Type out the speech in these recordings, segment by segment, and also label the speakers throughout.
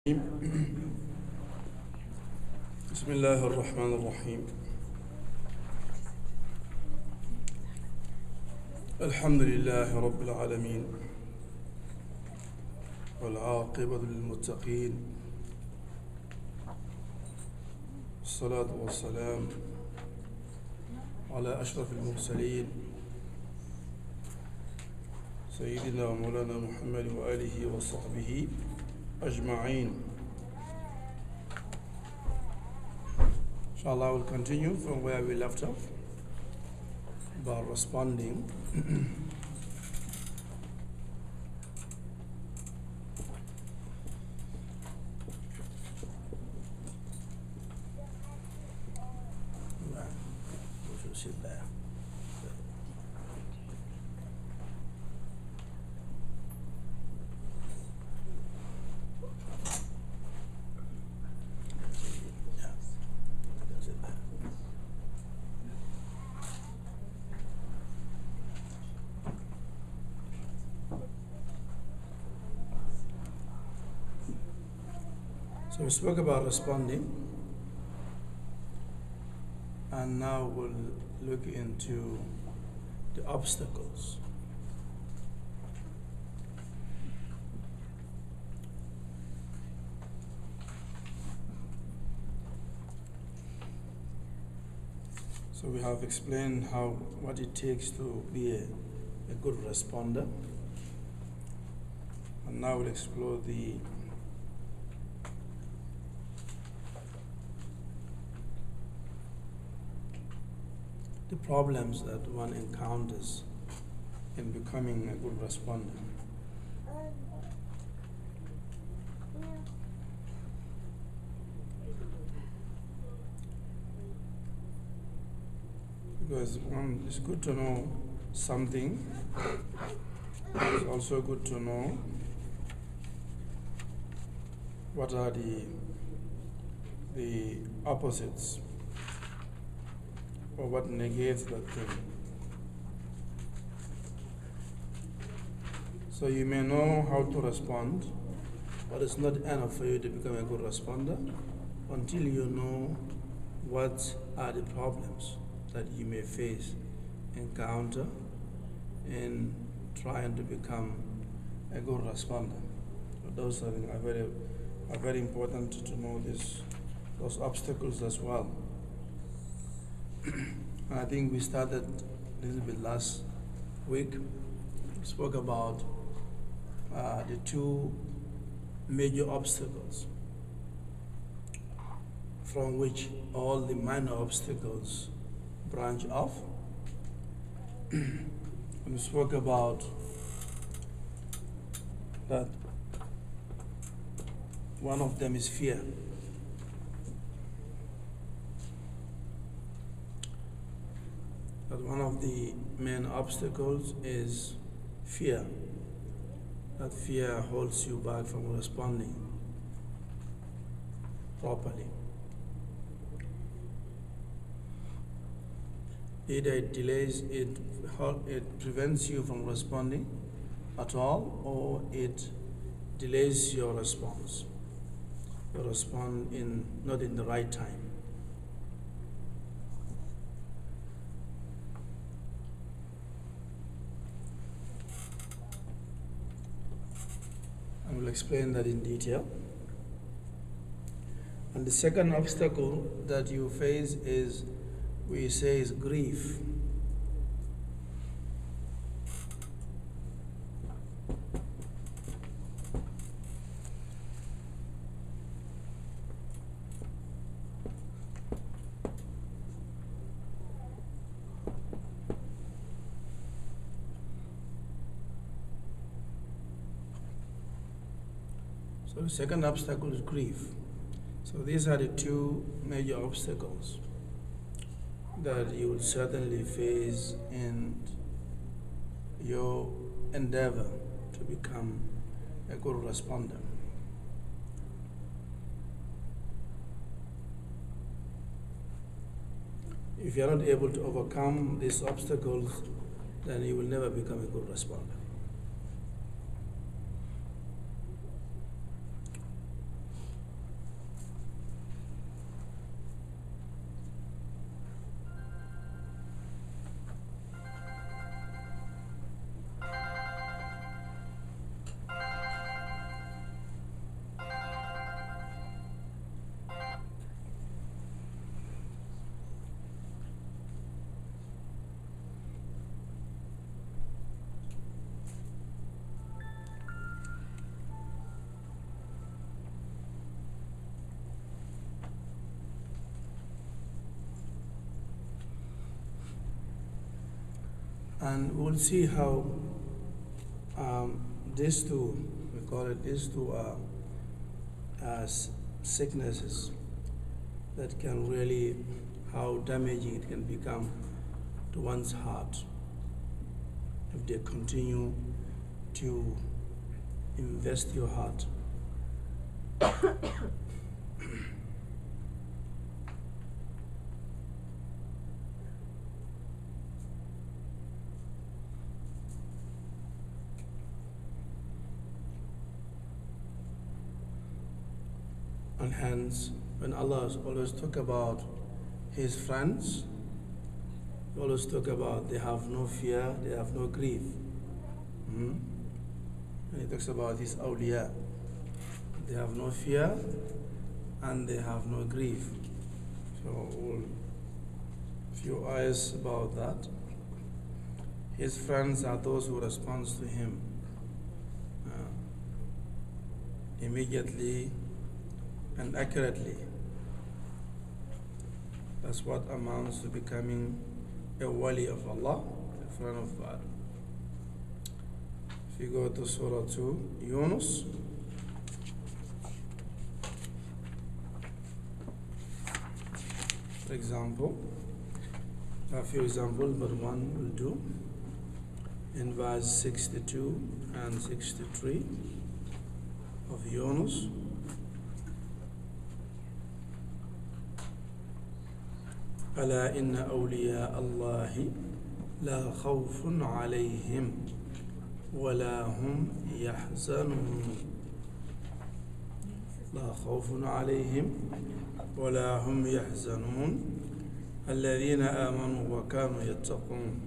Speaker 1: بسم الله الرحمن الرحيم. الحمد لله رب العالمين والعاقبة للمتقين، الصلاة والسلام على أشرف المرسلين سيدنا ومولانا محمد وآله وصحبه أجمعين. Inshallah, we'll continue from where we left off about responding. We should sit there. So we spoke about responding, and now we'll look into the obstacles. So we have explained what it takes to be a good responder, and now we'll explore the problems that one encounters in becoming a good responder. Because it's good to know something, it's also good to know what are the opposites, or what negates that thing. So you may know how to respond, but it's not enough for you to become a good responder until you know what are the problems that you may encounter in trying to become a good responder. So those are very important to know those obstacles as well. I think we started a little bit last week. We spoke about the two major obstacles from which all the minor obstacles branch off. We spoke about that one of them is fear. That one of the main obstacles is fear. That fear holds you back from responding properly. Either it delays, it prevents you from responding at all, or it delays your response. You respond not in the right time. I will explain that in detail. And the second obstacle that you face is grief. So the second obstacle is grief. So these are the two major obstacles that you will certainly face in your endeavor to become a good responder. If you are not able to overcome these obstacles, then you will never become a good responder. And we'll see how these two, we call it these two sicknesses that can really, how damaging it can become to one's heart if they continue to invest your heart. And hence, when Allah always talk about His friends, He always talk about they have no fear, they have no grief. And He talks about His awliya. They have no fear and they have no grief. So, few eyes about that. His friends are those who respond to Him immediately and accurately. That's what amounts to becoming a wali of Allah, a friend of God. If you go to Surah 2, Yunus, for example, a few examples, but one will do. In verse 62 and 63 of Yunus, ألا إن أولياء الله لا خوف عليهم ولا هم يحزنون لا خوف عليهم ولا هم يحزنون الذين آمنوا وكانوا يتقون.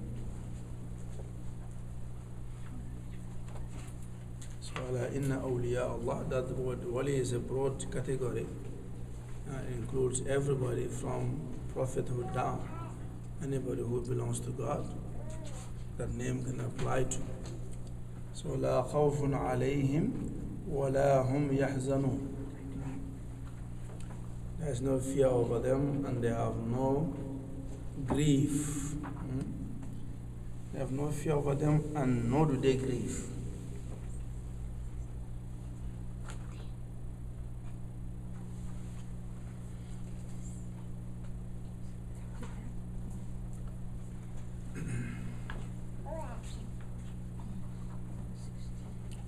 Speaker 1: So ألا إن أولياء الله, that word wali is a broad category. It includes everybody from prophethood down. Anybody who belongs to God, that name can apply to. So لا خوف عليهم ولا هم يحزنون. There is no fear over them and they have no grief. They have no fear over them and nor do they grieve.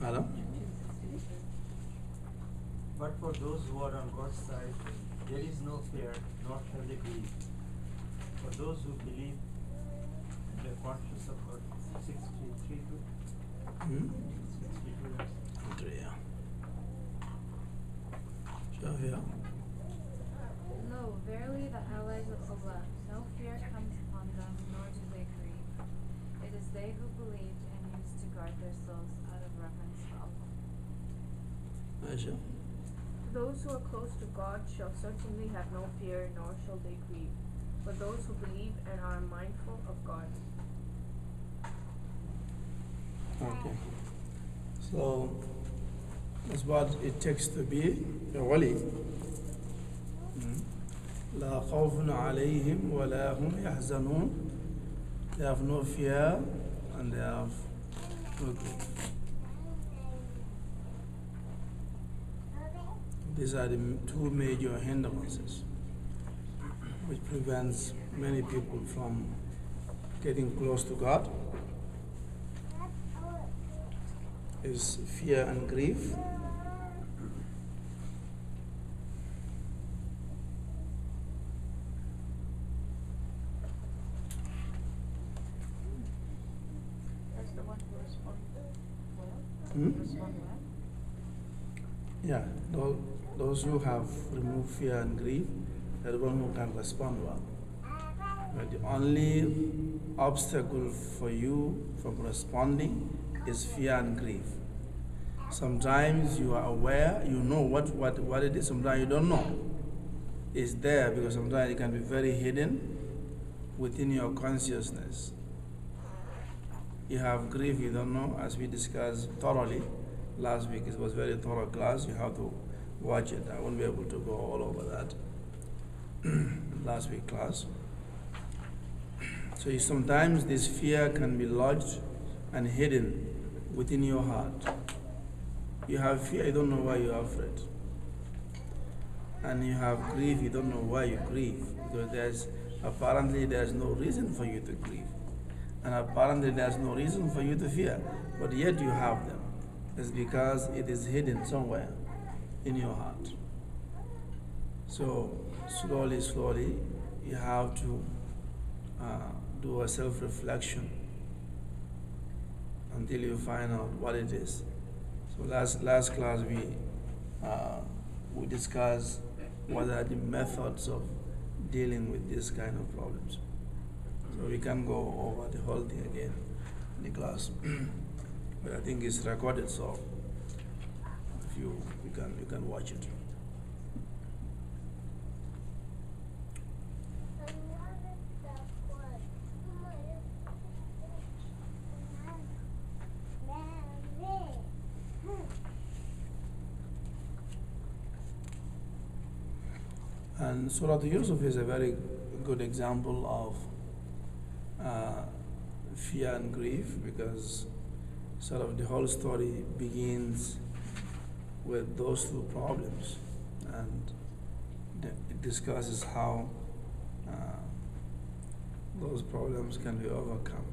Speaker 1: Adam?
Speaker 2: But for those who are on God's side, there is no fear, nor shall they grieve. For those who believe in the conscience of God, 632. 632.
Speaker 1: Yeah. Shafia?
Speaker 3: No, verily the allies of Allah, no fear comes upon them, nor do they grieve. It is they who believed and used to guard their souls out of reverence for Allah.
Speaker 1: Aisha?
Speaker 4: Those who are close to God shall certainly have no fear, nor shall they grieve, but those who believe and are mindful of God.
Speaker 1: Okay. So, that's what it takes to be a wali. لا خوف عليهم ولا هم يحزنون. They have no fear and they have no grief. These are the two major hindrances which prevents many people from getting close to God, is fear and grief.
Speaker 4: That's the one who responds well.
Speaker 1: Hmm?
Speaker 4: Respond well.
Speaker 1: Yeah, those who have removed fear and grief, they're the one who can respond well. But the only obstacle for you from responding is fear and grief. Sometimes you are aware, you know what it is, sometimes you don't know. It's there because sometimes it can be very hidden within your consciousness. You have grief, you don't know, as we discussed thoroughly last week. It was a very thorough class, you have to watch it. I won't be able to go all over that last week class. So sometimes this fear can be lodged and hidden within your heart. You have fear, you don't know why you are afraid. And you have grief, you don't know why you grieve. Because there's no reason for you to grieve. And apparently there's no reason for you to fear. But yet you have them. It's because it is hidden somewhere in your heart. So slowly, you have to do a self-reflection until you find out what it is. So last class we discussed what are the methods of dealing with this kind of problems. So we can go over the whole thing again in the class, but I think it's recorded, so if you can watch it. And Surah Yusuf is a very good example of fear and grief, because sort of the whole story begins with those two problems, and it discusses how those problems can be overcome.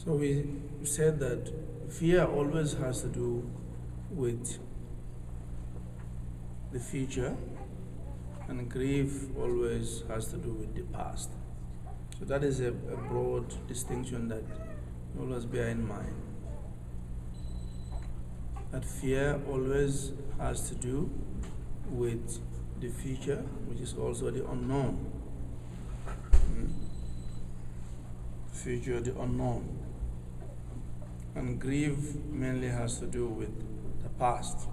Speaker 1: So we said that fear always has to do with the future, and grief always has to do with the past. So that is a broad distinction that you always bear in mind. That fear always has to do with the future, which is also the unknown. Future, the unknown. And grief mainly has to do with the past.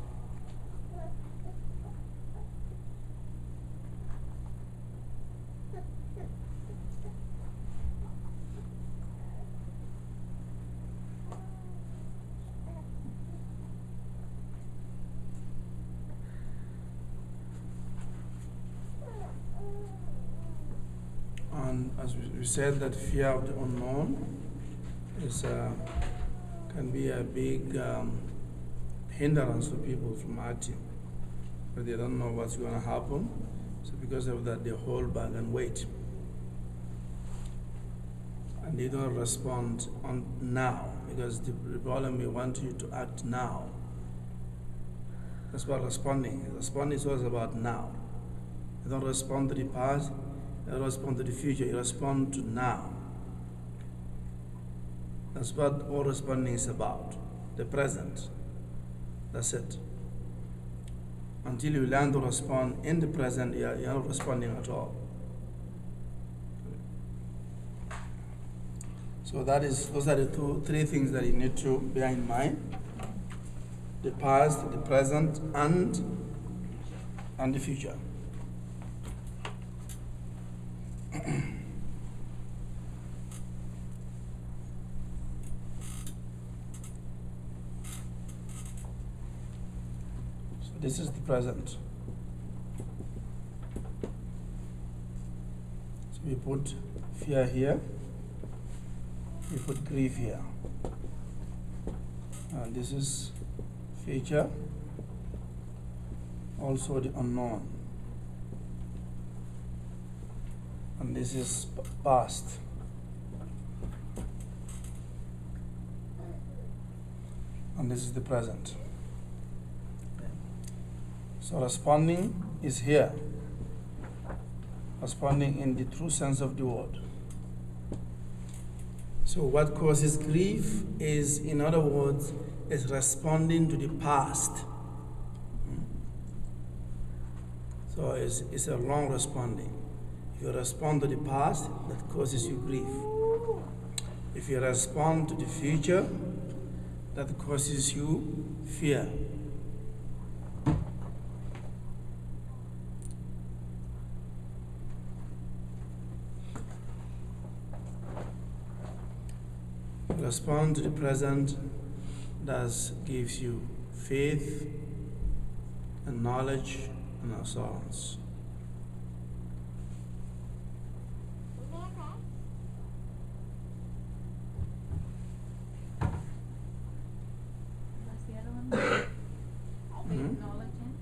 Speaker 1: And as we said, that fear of the unknown is can be a big hindrance for people from acting, but they don't know what's going to happen. So because of that, they hold back and wait, and they don't respond on now, because the problem, we want you to act now. That's what responding is. Responding is always about now. You don't respond to the past, you don't respond to the future, you respond to now. That's what all responding is about, the present. That's it. Until you learn to respond in the present, you're not responding at all. So those are the three things that you need to bear in mind: the past, the present, and the future. This is the present. So we put fear here, we put grief here. And this is future, also the unknown. And this is past. And this is the present. So responding is here. Responding in the true sense of the word. So what causes grief is, in other words, is responding to the past. So it's a wrong responding. If you respond to the past, that causes you grief. If you respond to the future, that causes you fear. Respond to the present that gives you faith and knowledge and assurance.
Speaker 3: What's the other one? Faith, knowledge, and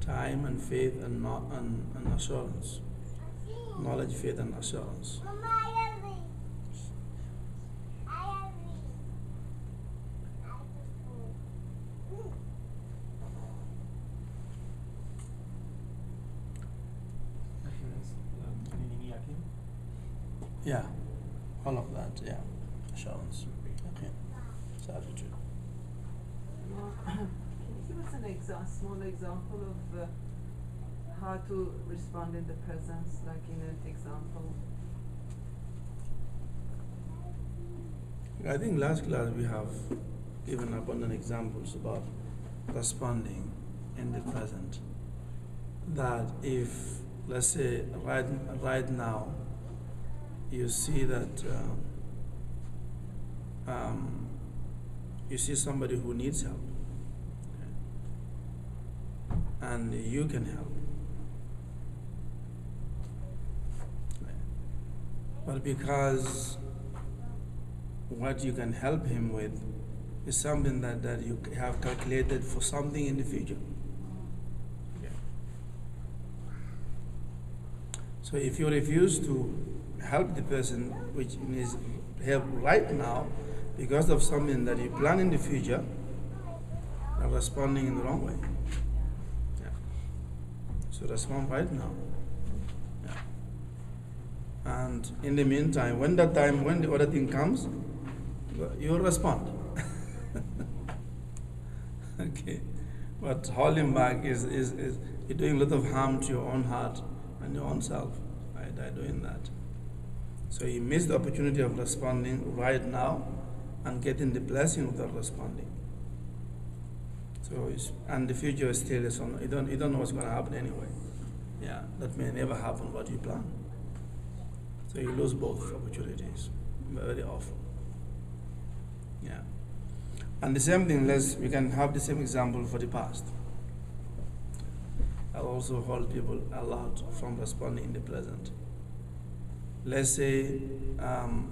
Speaker 1: Time and faith and, and assurance. Knowledge, faith, and assurance.
Speaker 2: Meaning yakin?
Speaker 1: Yeah, all of that, yeah. Assurance. Okay. Certitude.
Speaker 5: Can you give us a small example of how to respond in the presence, like in an example?
Speaker 1: I think last class we have given abundant examples about responding in the present. That if, let's say, right now, you see that you see somebody who needs help, okay, and you can help. But because what you can help him with is something that you have calculated for something in the future. Okay. So if you refuse to help the person which needs help right now because of something that you plan in the future, you're responding in the wrong way. Yeah. So respond right now. Yeah. And in the meantime, when the other thing comes, you will respond. Okay. But holding back is you're doing a lot of harm to your own heart and your own self, right, by doing that. So you miss the opportunity of responding right now and getting the blessing without responding. So and the future is still you don't know what's going to happen anyway. Yeah, that may never happen what you plan. So you lose both opportunities very often. Yeah. And the same thing, we can have the same example for the past. I'll also hold people a lot from responding in the present. Let's say on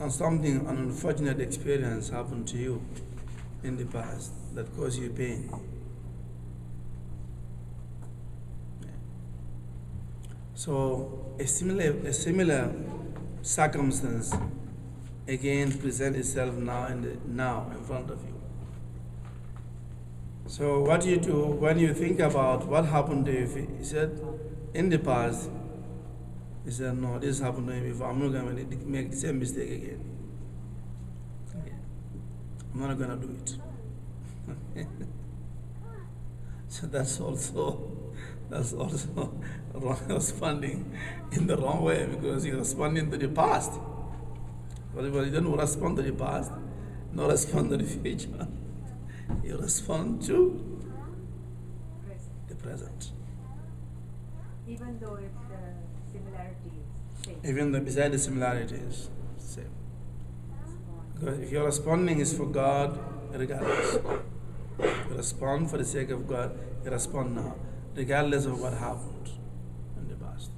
Speaker 1: an unfortunate experience happened to you in the past that caused you pain. So a similar circumstance again presents itself now in front of you. So what you do when you think about what happened to you, he said, in the past, he said, no, this happened to me before. I'm not going to make the same mistake again. Okay. I'm not going to do it. So that's also responding in the wrong way because you're responding to the past. But you don't respond to the past, nor respond to the future. You respond to the present.
Speaker 6: Even though if the similarity is same.
Speaker 1: Even though beside the similarities, same. Because if your responding is for God, regardless. You respond for the sake of God, you respond now, regardless of what happened in the past.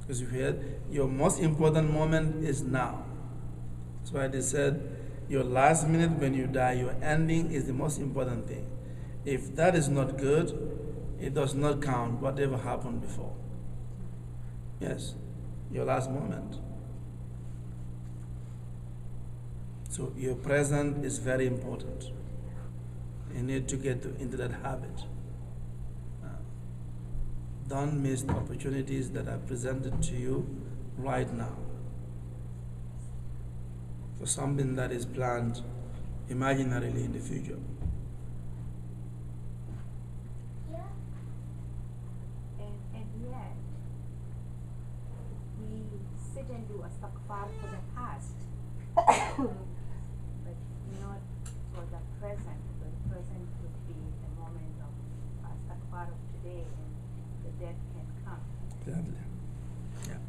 Speaker 1: Because you heard, your most important moment is now. That's why they said, your last minute when you die, your ending is the most important thing. If that is not good, it does not count whatever happened before. Yes, your last moment. So your present is very important. You need to get into that habit. Don't miss the opportunities that are presented to you right now for something that is planned imaginarily in the future.
Speaker 6: And yet, we sit and do istighfar for the past, but not for the present. The present would be the moment of istighfar of today, and the death can come.
Speaker 1: Exactly. Yeah.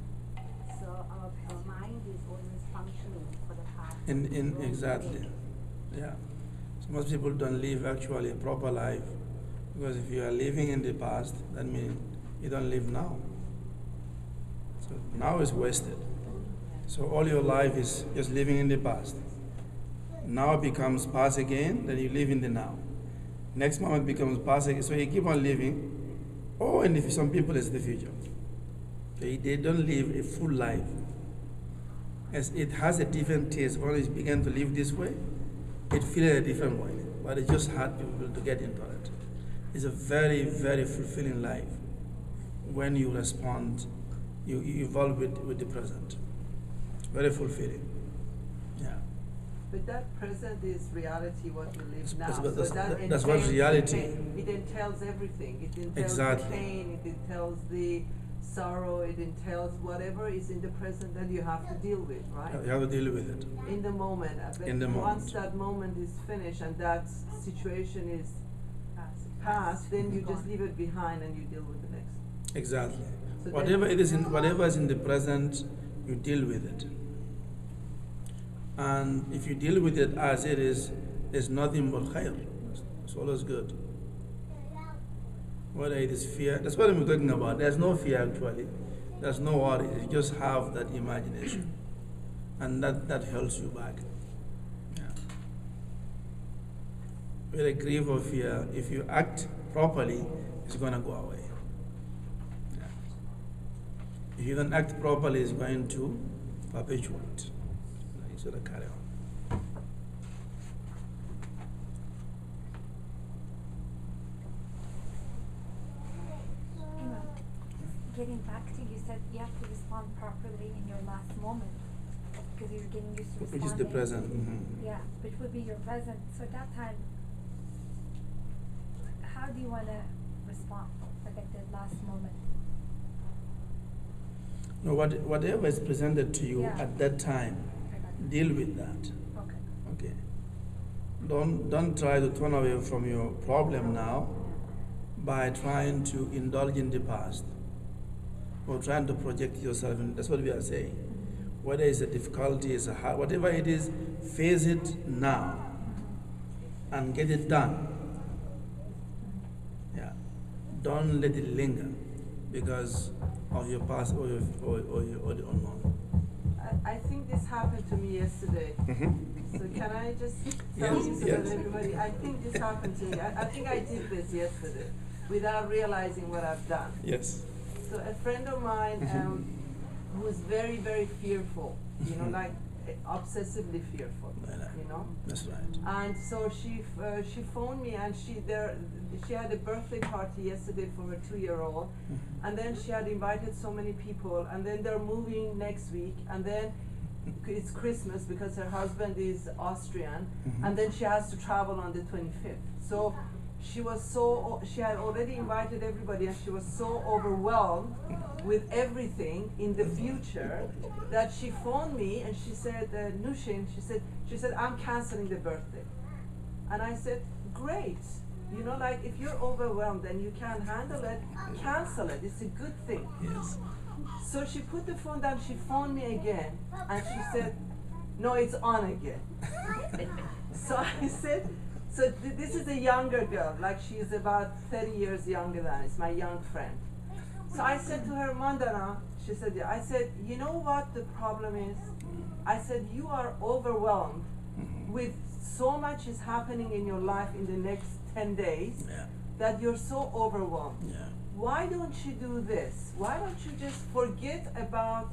Speaker 1: In exactly, yeah. So most people don't live actually a proper life because if you are living in the past, that means you don't live now. So now is wasted. So all your life is just living in the past. Now becomes past again, then you live in the now. Next moment becomes past again, so you keep on living. Oh, and if some people it's the future. They don't live a full life. As it has a different taste. When it began to live this way, it feels a different way. But it's just hard people to get into it. It's a very, very fulfilling life when you respond, you evolve with the present. Very fulfilling. Yeah.
Speaker 5: But that present is reality, what we live now.
Speaker 1: That's what reality.
Speaker 5: It entails everything. It entails
Speaker 1: Exactly.
Speaker 5: the pain, it entails the sorrow, it entails whatever is in the present that you have to deal with, right?
Speaker 1: You have to deal with it.
Speaker 5: In the moment. But
Speaker 1: In the
Speaker 5: once
Speaker 1: moment.
Speaker 5: that moment is finished and that situation is past, then you just leave it behind and you deal with the next.
Speaker 1: Exactly.
Speaker 5: So
Speaker 1: Whatever
Speaker 5: then-
Speaker 1: it is whatever is in the present, you deal with it. And if you deal with it as it is, there's nothing but khair. It's always good. Whether it is fear, that's what I'm talking about. There's no fear actually. There's no worry. You just have that imagination. And that holds you back. Yeah. With a grief or fear, if you act properly, it's gonna go away. Yeah. If you don't act properly, it's going to perpetuate. You should carry on.
Speaker 6: Getting back to, you said you have to respond properly in your last moment because you're getting used to responding.
Speaker 1: Which is the present. Mhm.
Speaker 6: Yeah, which would be your present. So at that time, how do you want to respond, like at the last moment?
Speaker 1: No, whatever is presented to you
Speaker 6: Yeah.
Speaker 1: at that time,
Speaker 6: I got it.
Speaker 1: deal with that.
Speaker 6: Okay.
Speaker 1: Okay. Don't try to turn away from your problem now by trying to indulge in the past or trying to project yourself in. That's what we are saying. Whether it's a difficulty, it's a hard, whatever it is, face it now and get it done. Yeah. Don't let it linger because of your past or the unknown.
Speaker 5: I think this happened to me yesterday. So can I just tell
Speaker 1: Yes,
Speaker 5: you so
Speaker 1: yes.
Speaker 5: that everybody, I think this happened to me. I think I did this yesterday without realizing what I've done.
Speaker 1: Yes.
Speaker 5: So a friend of mine who's very, very fearful, you know, like obsessively fearful, you know.
Speaker 1: That's right.
Speaker 5: And so she phoned me and she had a birthday party yesterday for her 2-year-old, and then she had invited so many people, and then they're moving next week, and then it's Christmas because her husband is Austrian, and then she has to travel on the 25th. So she had already invited everybody, and she was so overwhelmed with everything in the future that she phoned me and she said, Nushin, she said, I'm canceling the birthday. And I said, great. You know, like if you're overwhelmed and you can't handle it, cancel it. It's a good thing.
Speaker 1: Yes.
Speaker 5: So she put the phone down, she phoned me again, and she said, no, it's on again. So I said, this is a younger girl, like she's about 30 years younger than it's my young friend. So I said to her, Mandana, she said, yeah. I said, you know what the problem is? I said, you are overwhelmed with so much is happening in your life in the next 10 days
Speaker 1: Yeah.
Speaker 5: that you're so overwhelmed.
Speaker 1: Yeah.
Speaker 5: Why don't you do this? Why don't you just forget about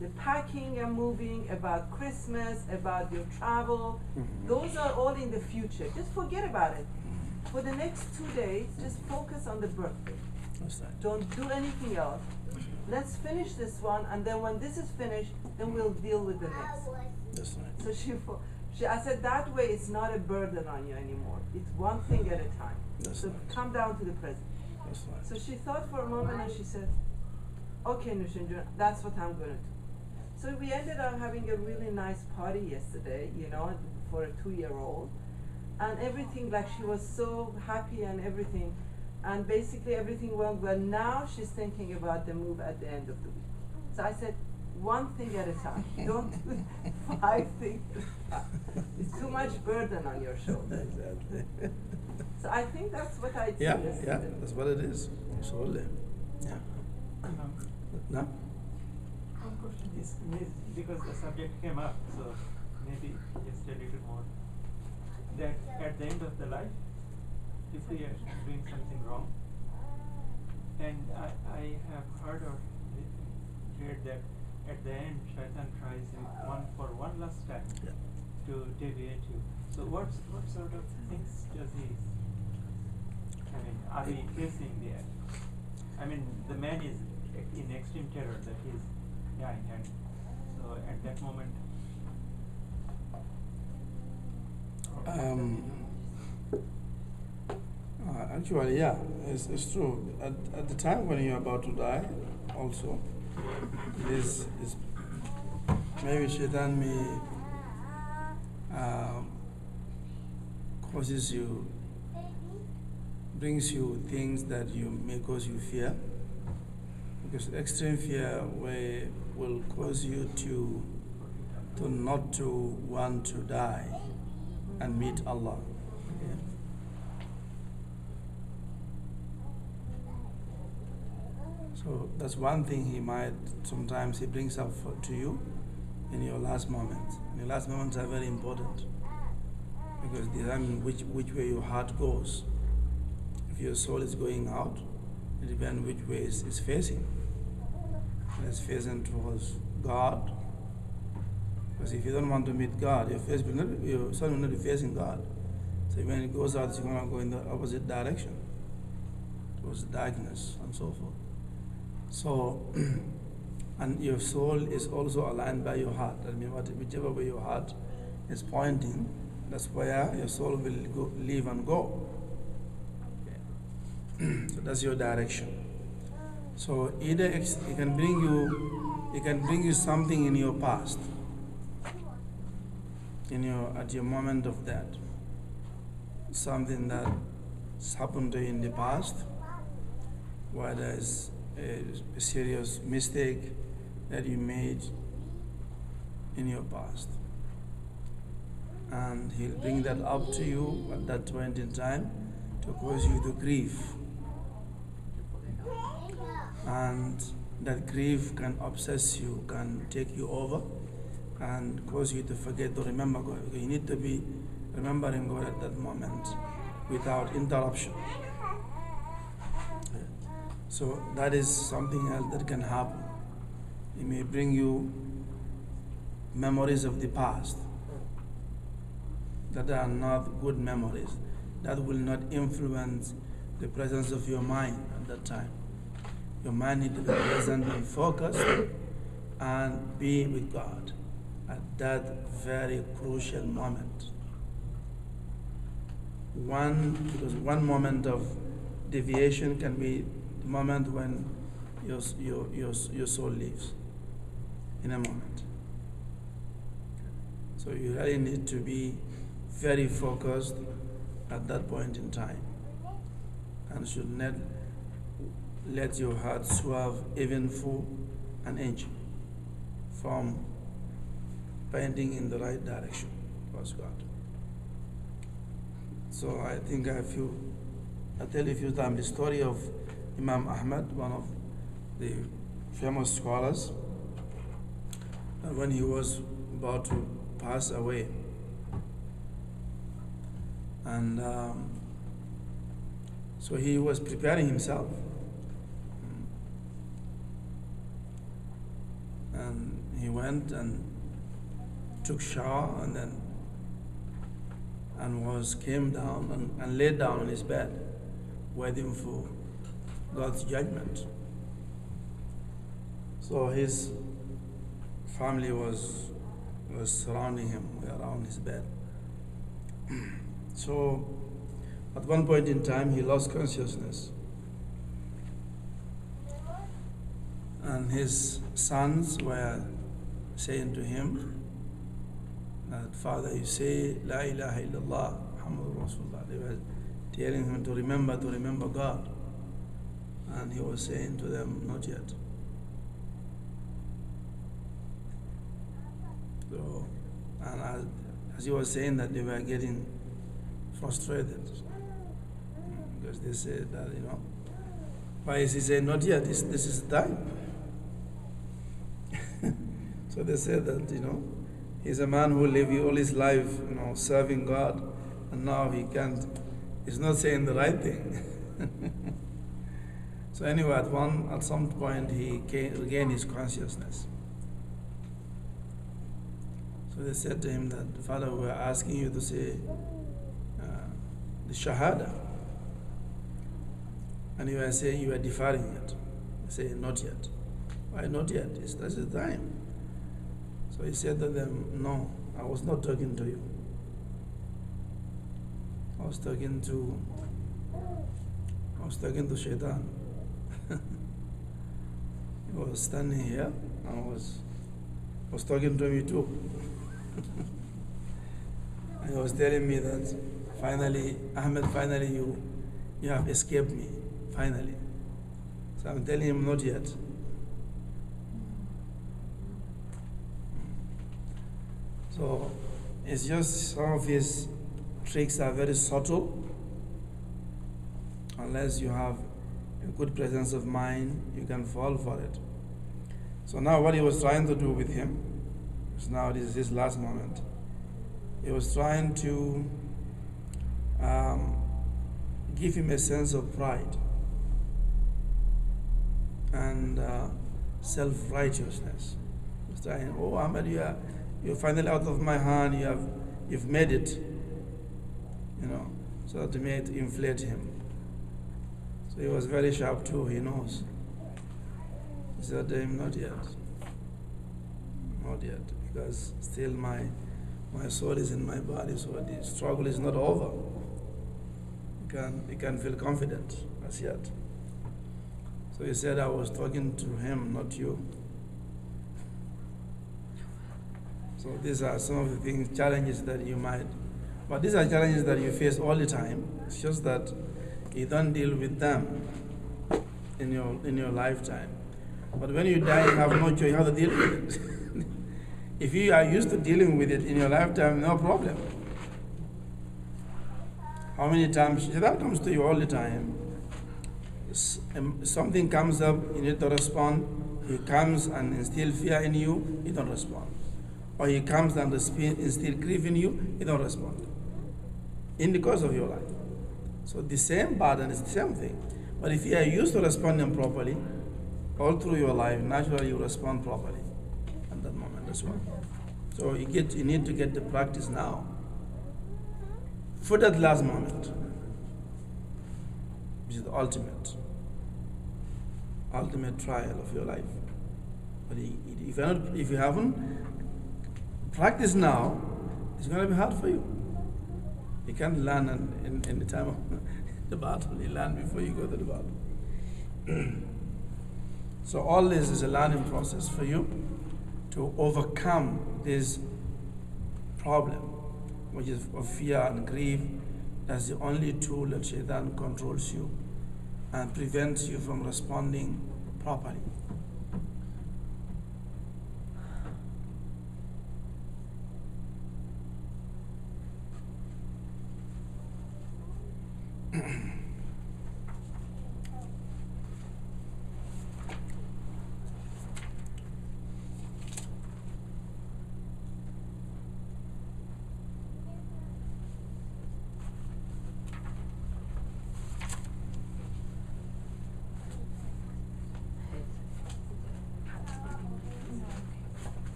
Speaker 5: the packing and moving, about Christmas, about your travel? Those are all in the future. Just forget about it. For the next 2 days, just focus on the birthday.
Speaker 1: That's right.
Speaker 5: Don't do anything else. Let's finish this one, and then when this is finished, then we'll deal with the next one.
Speaker 1: That's right.
Speaker 5: So I said, that way it's not a burden on you anymore. It's one thing at a time.
Speaker 1: That's
Speaker 5: So
Speaker 1: right.
Speaker 5: come down to the present.
Speaker 1: That's right.
Speaker 5: So she thought for a moment and she said, okay, Nushinjun, that's what I'm going to do. So we ended up having a really nice party yesterday, you know, for a 2-year-old. And everything, like she was so happy and everything. And basically everything went well. Now she's thinking about the move at the end of the week. So I said, one thing at a time. Don't do 5 things. It's too much burden on your shoulders.
Speaker 1: Exactly.
Speaker 5: So I think that's what I did
Speaker 1: Yeah,
Speaker 5: yesterday.
Speaker 1: that's what it is. Absolutely. Yeah. No?
Speaker 2: One question is because the subject came up, so maybe just a little more. That at the end of the life, if we are doing something wrong, and I have heard or read that at the end, Shaitan tries for one last time
Speaker 1: Yeah.
Speaker 2: to deviate you. So what sort of things does he? I mean, are we facing there? I mean, the man is in extreme terror that he is dying, and so at that moment.
Speaker 1: Actually, yeah, it's true. At the time when you're about to die, also, is maybe Shaitan may causes you, brings you things that may cause you fear, because extreme fear will cause you to not to want to die and meet Allah. Okay? So that's one thing sometimes he brings up to you in your last moments. Your last moments are very important because they determine which way your heart goes. If your soul is going out, it depends which way it's facing. If it's facing towards God, because if you don't want to meet God, your soul will not be facing God. So when it goes out, it's going to go in the opposite direction, towards darkness and so forth. So, and your soul is also aligned by your heart. I mean, whichever way your heart is pointing, that's where your soul will live and go. Okay. So that's your direction. So either it can bring you something in your past, at your moment of death, something that's happened to you in the past, where there is a serious mistake that you made in your past, and he'll bring that up to you at that point in time to cause you to grieve, and that grief can obsess you, can take you over and cause you to forget to remember God. You need to be remembering God at that moment without interruption. So that is something else that can happen. It may bring you memories of the past that are not good memories, that will not influence the presence of your mind at that time. Your mind needs to be present and focused and be with God at that very crucial moment. Because one moment of deviation can be the moment when your soul leaves, in a moment. So you really need to be very focused at that point in time, and should not let your heart swerve even for an inch from pointing in the right direction towards God. So I think I tell you a few times the story of Imam Ahmad, one of the famous scholars, when he was about to pass away, and so he was preparing himself, and he went and took shower and came down and laid down on his bed, waiting for God's judgment. So his family was surrounding him around his bed. So at one point in time, he lost consciousness, and his sons were saying to him that, "Father, you say La ilaha illallah Muhammadur Rasulullah." They were telling him to remember God, and he was saying to them, "Not yet." So, and as he was saying that they were getting frustrated because they said that, why is he saying not yet? This is the time. So they said that, he's a man who lived all his life, serving God, and now he's not saying the right thing. So anyway, at some point he regained his consciousness. So they said to him that, Father, we are asking you to say the Shahada. And you are saying you are deferring it. They say, not yet. Why not yet? That's the time. So he said to them, no, I was not talking to you. I was talking to Shaitan. He was standing here and was talking to me too. And he was telling me that finally, Ahmed, you have escaped me, finally. So I'm telling him, not yet. So it's just some of his tricks are very subtle. Unless you have a good presence of mind, you can fall for it. So now what he was trying to do with him, because now this is his last moment, he was trying to give him a sense of pride and self-righteousness. He was trying, oh Ahmed, you're finally out of my hand, you've made it, so to make it inflate him. So he was very sharp too, he knows. He said to him, not yet, because still my soul is in my body, so the struggle is not over. You can feel confident as yet. So he said, I was talking to him, not you. So these are some of the challenges that you might, but these are challenges that you face all the time. It's just that you don't deal with them in your lifetime. But when you die, you have no choice how to deal with it. If you are used to dealing with it in your lifetime, no problem. How many times that comes to you all the time? Something comes up, you need to respond. He comes and instill fear in you, you don't respond. Or he comes and instill grief in you, you don't respond. In the course of your life. So the same pattern is the same thing. But if you are used to responding properly, all through your life, naturally you respond properly at that moment as well. So you need to get the practice now. For that last moment, which is the ultimate trial of your life. But if you haven't practiced now, it's going to be hard for you. You can't learn in the time of the battle. You learn before you go to the battle. So all this is a learning process for you to overcome this problem, which is of fear and grief. That's the only tool that Shaitan controls you and prevents you from responding properly.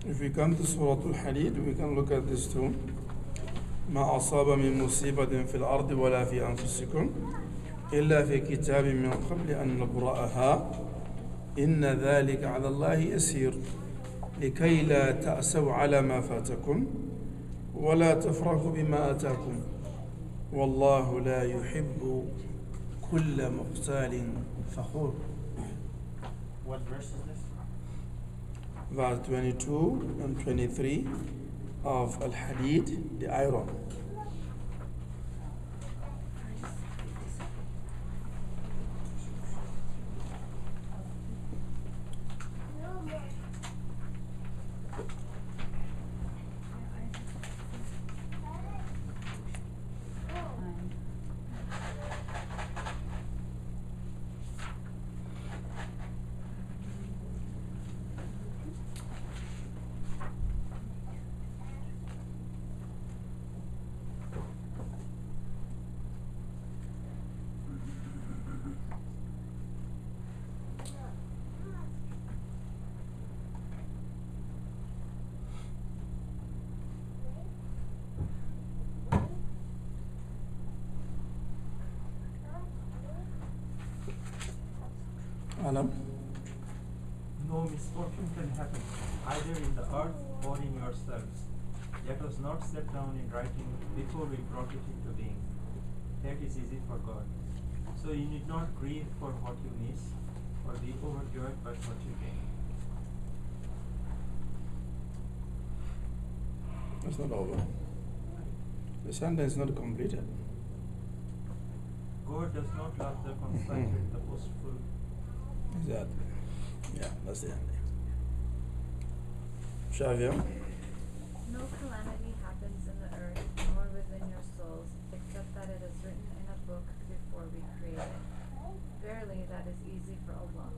Speaker 1: If we come to Surah Al-Hadid, we can look at this too. ما أصاب من مصيبة في الأرض ولا في أنفسكم إلا في كتاب من قبل أن نبرأها إن ذلك على الله يسير لكي لا تأسوا على ما فاتكم ولا تفرحوا بما آتاكم والله لا يحب كل مختال فخور.
Speaker 2: What verse is this?
Speaker 1: Verse 22 and 23 of Al-Hadid, the iron. Alam?
Speaker 2: No misfortune can happen either in the earth or in yourselves that was not set down in writing before we brought it into being. That is easy for God. So you need not grieve for what you miss, or be overjoyed by what you gain.
Speaker 1: It's not over. The sentence is not completed.
Speaker 2: God does not love the conceited, the boastful.
Speaker 1: Exactly. Yeah, that's the ending. Shavia?
Speaker 3: No calamity happens in the earth nor within your souls, except that it is written in a book before we created. Verily, that is easy for Allah,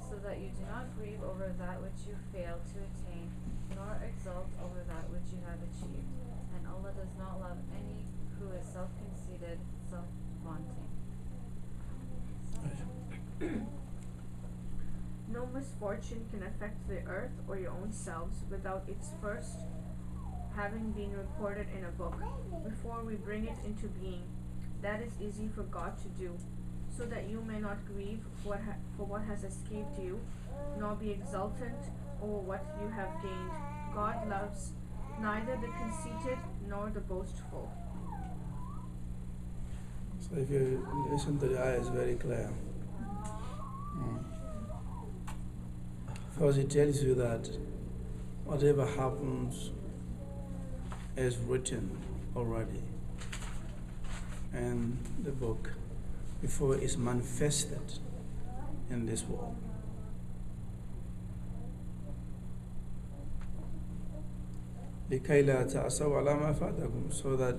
Speaker 3: so that you do not grieve over that which you fail to attain, nor exult over that which you have achieved. And Allah does not love any who is self-conceited, self-vaunting.
Speaker 4: No misfortune can affect the earth or your own selves without its first having been recorded in a book, before we bring it into being. That is easy for God to do, so that you may not grieve for what has escaped you, nor be exultant over what you have gained. God loves neither the conceited nor the boastful.
Speaker 1: So if you listen to the ayah, it's very clear. First, it tells you that whatever happens is written already in the book before it's manifested in this world. لكي لا تأسوا على ما فاتكم, so that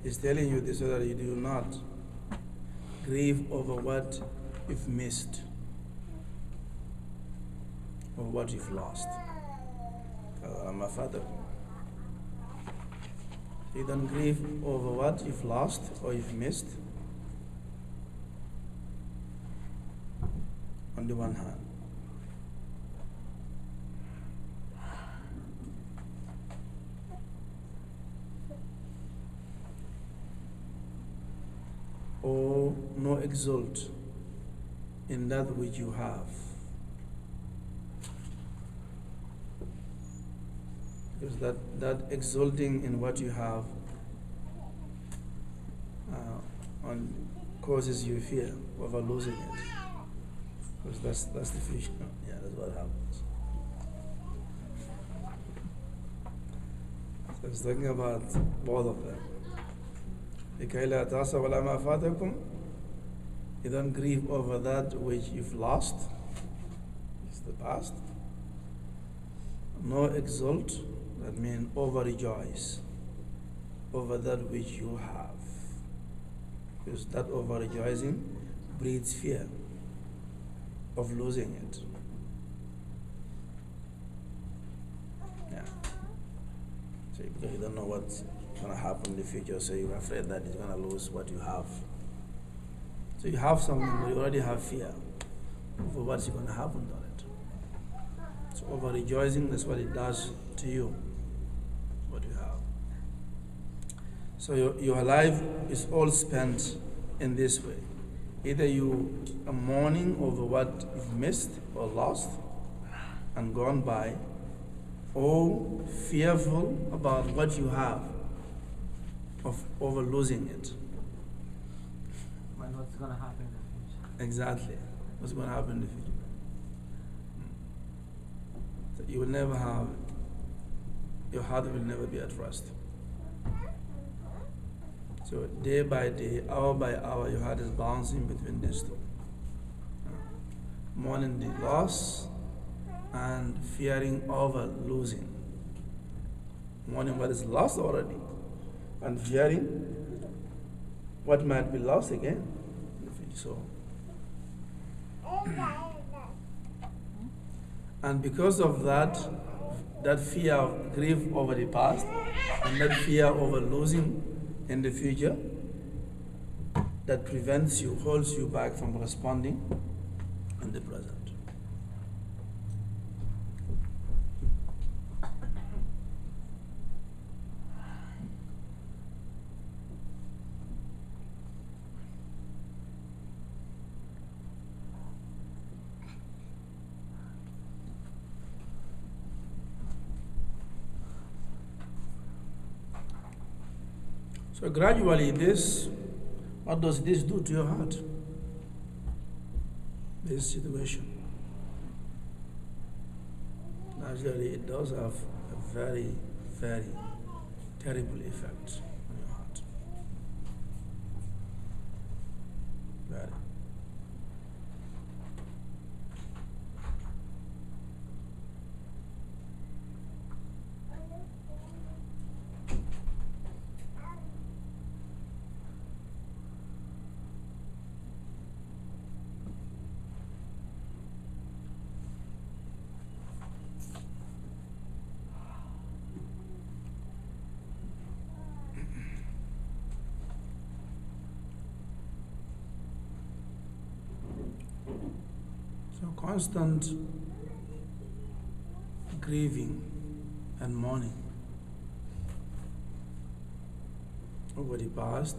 Speaker 1: it's telling you this so that you do not grieve over what you've missed or what you've lost. ما فاتكم. You don't grieve over what you've lost or you've missed on the one hand. Or no exult in that which you have. Because that exulting in what you have causes you fear over losing it. Because that's the future. Yeah, that's what happens. So it's talking about both of them. لكي لا تأسوا على ما فاتكم. You don't grieve over that which you've lost. It's the past. No exult, that means over rejoice over that which you have. Because that over rejoicing breeds fear of losing it. Yeah. So because you don't know what's going to happen in the future, so you're afraid that you're going to lose what you have. So you have something, but you already have fear over what's going to happen to it. So over rejoicing, that's what it does to you, what you have. So your life is all spent in this way. Either you are mourning over what you've missed or lost and gone by, or fearful about what you have of over losing it.
Speaker 2: And what's going to happen in the future?
Speaker 1: Exactly. What's going to happen in the future? So you will never have, your heart will never be at rest. So day by day, hour by hour, your heart is bouncing between these two. Mourning the loss and fearing over losing. Mourning what is lost already and fearing what might be lost again in the future. So, and because of that fear of grief over the past and that fear over losing in the future, that prevents you, holds you back from responding in the present. So gradually what does this do to your heart? This situation. Naturally, it does have a very, very terrible effect on your heart. Very. So constant grieving and mourning over the past,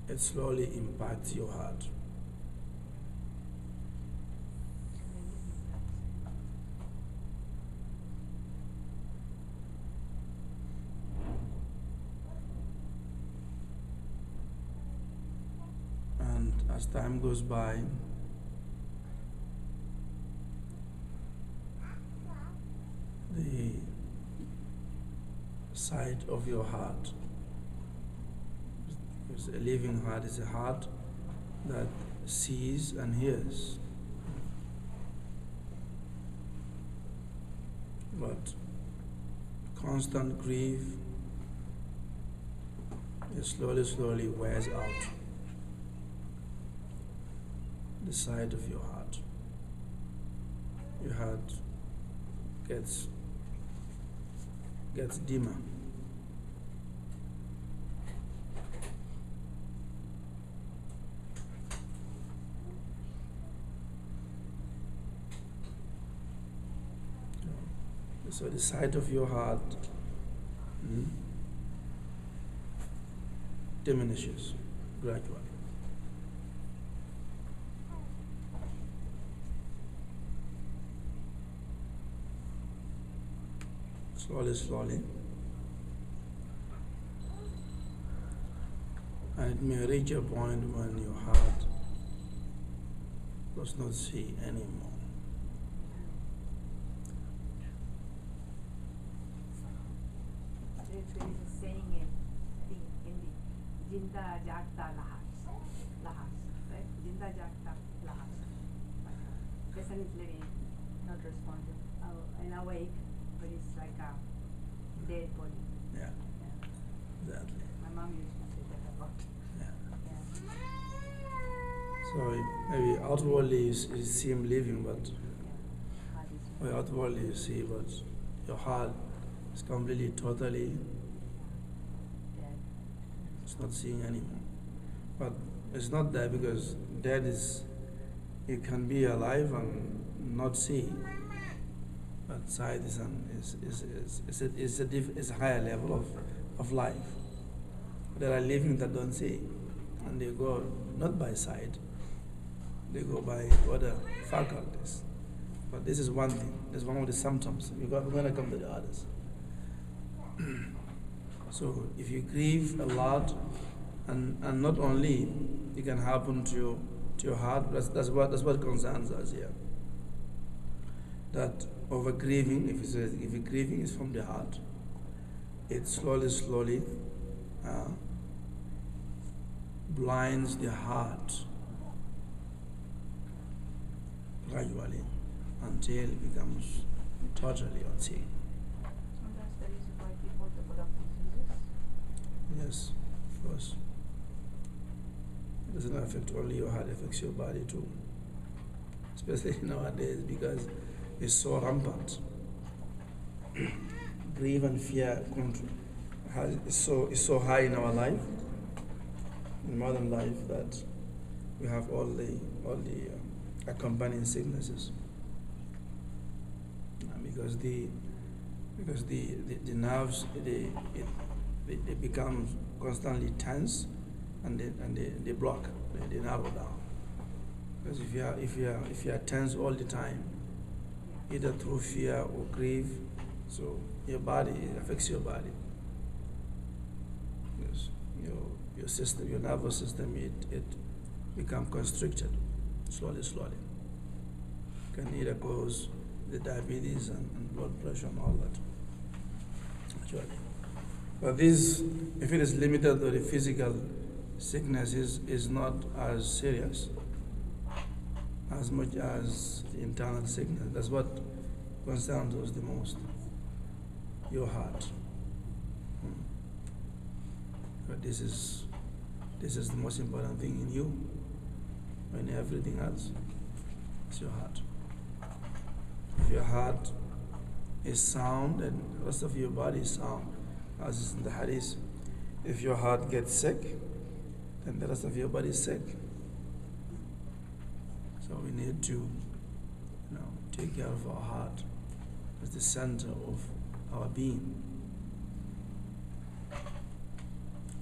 Speaker 1: it slowly impacts your heart. And as time goes by, the sight of your heart, because a living heart is a heart that sees and hears. But constant grief, it slowly wears out the sight of your heart. Your heart gets dimmer. So the sight of your heart diminishes gradually. Slowly. And it may reach a point when your heart does not see anymore.
Speaker 7: There is a saying in Hindi, Jinda Jagta Lahas, right? Jinda Jagta Lahas. Person is living, not responding. And awake, but it's like a dead body.
Speaker 1: Yeah, exactly.
Speaker 7: My mom used to say that a lot.
Speaker 1: Yeah.
Speaker 7: Yeah.
Speaker 1: So maybe outwardly you see him living, but
Speaker 7: Yeah.
Speaker 1: outwardly you see, but your heart is completely, totally,
Speaker 7: Dead.
Speaker 1: it's not seeing anymore. But it's not that, because dead is, you can be alive and not see. But sight is a higher level of life. There are living that don't see, and they go not by sight, they go by other faculties. But this is one thing, this is one of the symptoms. We're going to come to the others. So if you grieve a lot, and not only it can happen to your heart, that's what concerns us here. That over grieving, if grieving is from the heart, it slowly blinds the heart gradually until it becomes totally unseen.
Speaker 7: So that's the reason why people develop diseases.
Speaker 1: Yes, of course. It doesn't affect only your heart, it affects your body too. Especially nowadays, because it's so rampant. Grief and fear is so high in our life, in modern life, that we have all the accompanying sicknesses. Because the nerves they become constantly tense, and they block, they narrow down. Because if you are tense all the time, either through fear or grief, so your body, it affects your body. your system, your nervous system, it become constricted slowly. Can either cause the diabetes and blood pressure and all that. Actually. But this, if it is limited to the physical sickness, is not as serious as much as the internal sickness. That's what concerns us the most. Your heart. But this is the most important thing in you. When everything else, it's your heart. If your heart is sound, and the rest of your body is sound, as is in the hadith. If your heart gets sick, then the rest of your body is sick. So we need to, take care of our heart as the center of our being.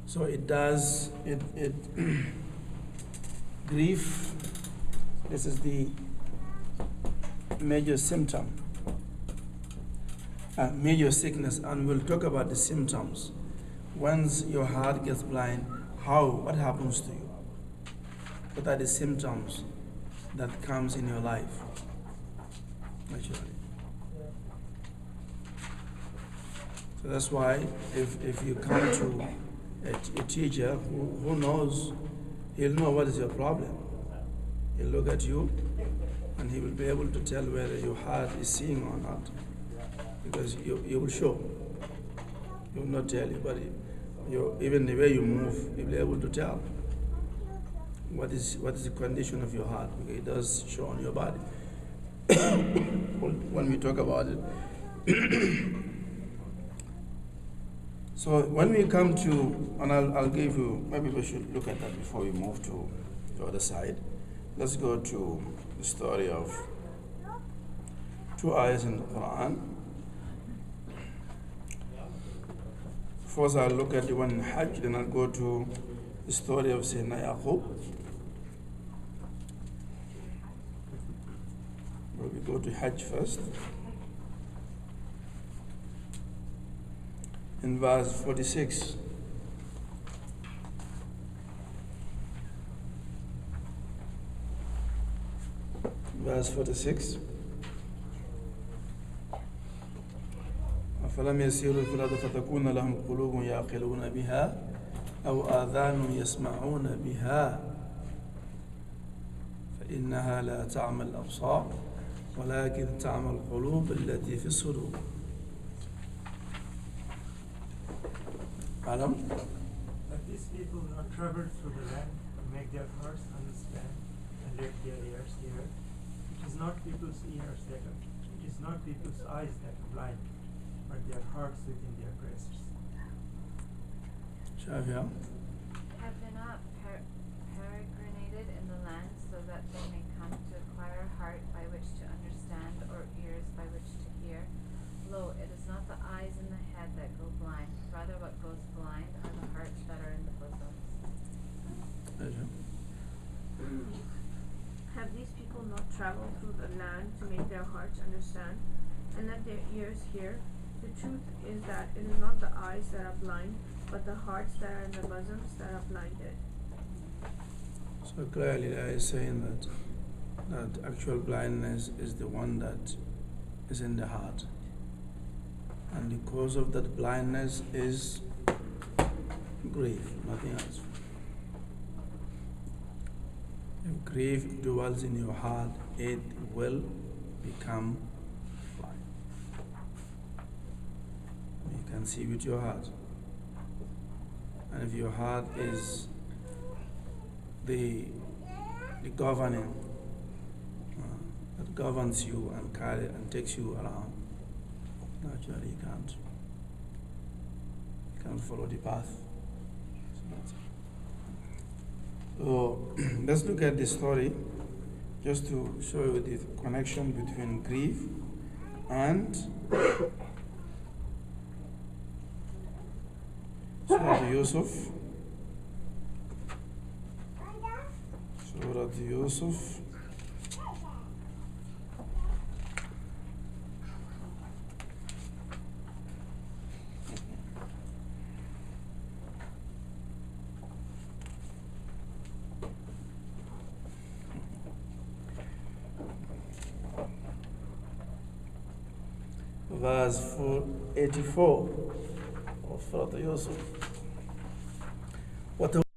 Speaker 1: So it grief, this is the major symptom, major sickness, and we'll talk about the symptoms. Once your heart gets blind, what happens to you? What are the symptoms that comes in your life? Naturally. So that's why if you come to a teacher who knows, he'll know what is your problem. He'll look at you and he will be able to tell whether your heart is seeing or not. Because you will show. He will not tell you, but even the way you move, you'll be able to tell what is the condition of your heart, because it does show on your body. When we talk about it. So when we come to, and I'll give you, maybe we should look at that before we move to the other side. Let's go to the story of two ayahs in the Quran. First I'll look at the one in Hajj, then I'll go to the story of Sayyidina Yaqub. We go to Hajj first. In verse 46. Verse 46. أفلم يسيروا في الأرض فتكون لهم قلوب يعقلون بها أو آذان يسمعون بها فإنها لا تعمى الأبصار ولكن تعمى القلوب التي في الصدور. Adam?
Speaker 2: But these people not travel through the land to make their hearts understand and let their ears hear. It is not people's ears that are, it is not people's eyes that are blind, but their hearts within their breasts.
Speaker 1: Shavia?
Speaker 3: Have they not peregrinated in the land so that they may come to acquire a heart by which to understand or ears by which to hear? Lo, it is not the eyes and the head that go blind, rather what goes blind are the hearts that are in the bosoms.
Speaker 4: Have these people not traveled through the land to make their hearts understand and let their ears hear? The truth is that it is not the eyes that are blind, but the hearts that are in the bosoms that are blinded.
Speaker 1: So clearly there is saying that actual blindness is the one that is in the heart. And the cause of that blindness is grief, nothing else. If grief dwells in your heart, it will become blind. You can see with your heart. And if your heart is the governing, that governs you and carries and takes you around, naturally you can't follow the path. So let's look at this story just to show you the connection between grief and Surah Yusuf. Surah Yusuf. verse 84 of Surah Yusuf.